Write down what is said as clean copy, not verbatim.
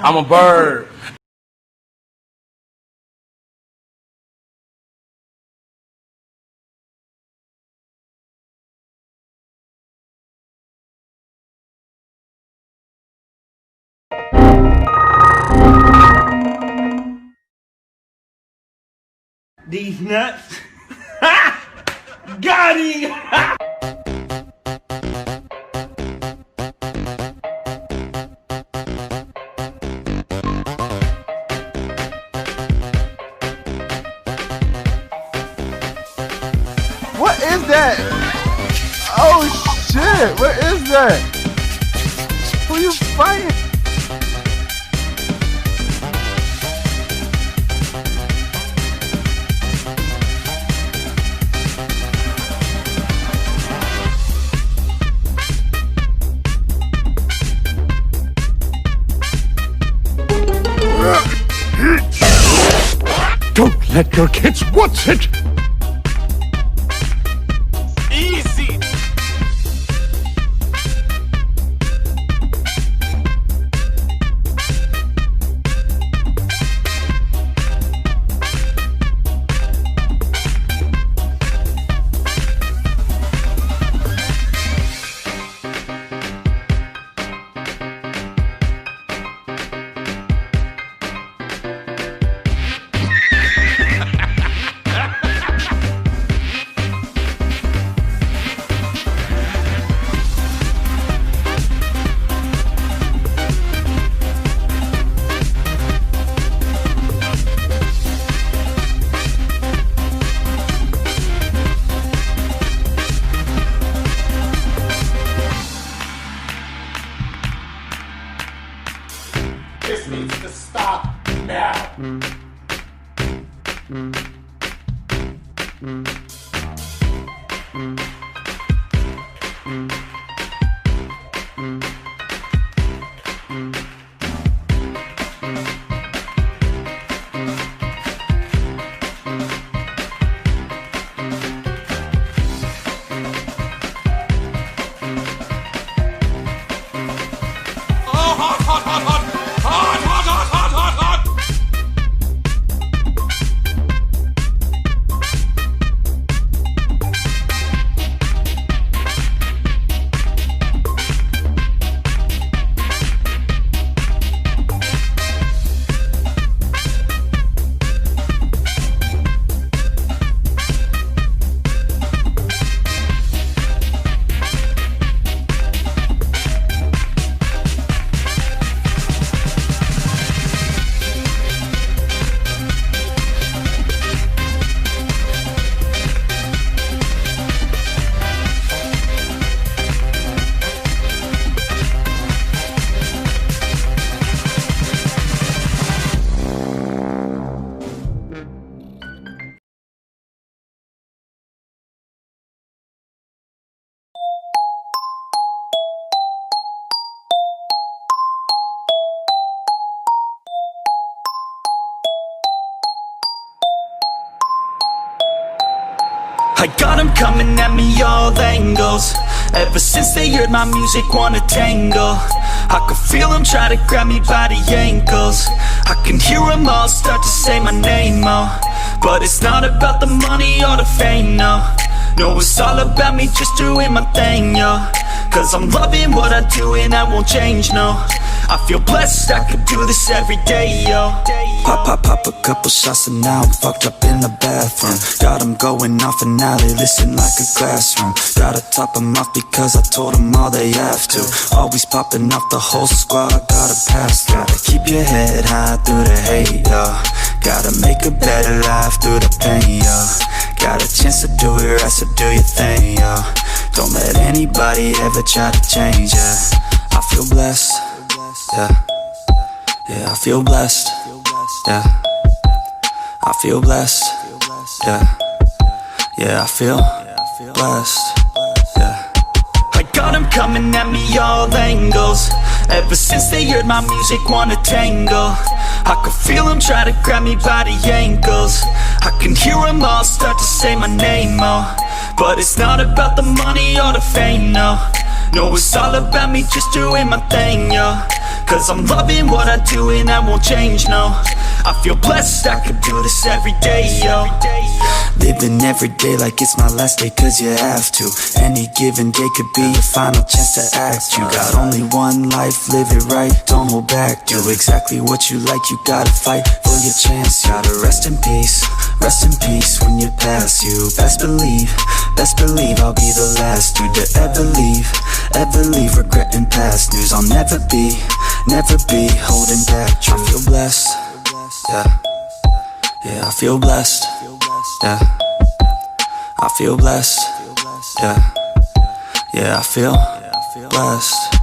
I'm a bird. These nuts. Got him! What is that? Oh shit, what is that? Who you fighting? Don't let your kids watch it! Easy. This needs to stop now. I got them coming at me all angles. Ever since they heard my music, wanna tangle. I can feel them try to grab me by the ankles. I can hear them all start to say my name, oh. But it's not about the money or the fame, no. No, it's all about me just doing my thing, yo. Cause I'm loving what I do and I won't change, no. I feel blessed, I could do this every day, yo. Pop a couple shots and now I'm fucked up in the bathroom. Got them going off and now they listen like a classroom. Gotta top them off because I told them all they have to. Always popping off the whole squad, gotta pass. Gotta keep your head high through the hate, yo. Gotta make a better life through the pain, yo. Got a chance to do it right, so do your thing, yo. Don't let anybody ever try to change, yeah. I feel blessed, yeah. Yeah, I feel blessed, yeah. I feel blessed, yeah. Yeah, I feel blessed, yeah. I got them coming at me all angles. Ever since they heard my music, wanna tangle. I can feel them try to grab me by the ankles. I can hear them all start to say my name, oh. But it's not about the money or the fame, no. No, it's all about me just doing my thing, yo. Cause I'm loving what I do and I won't change, no. I feel blessed, I could do this every day, yo. Living every day like it's my last day, cause you have to. Any given day could be your final chance to act. You got only one life, live it right, don't hold back. Do exactly what you like, you gotta fight for your chance. You gotta rest in peace when you pass. You best believe I'll be the last dude to ever leave regretting past news. I'll never be holding back. I feel blessed, yeah, I feel blessed, yeah, I feel blessed, yeah, I feel blessed.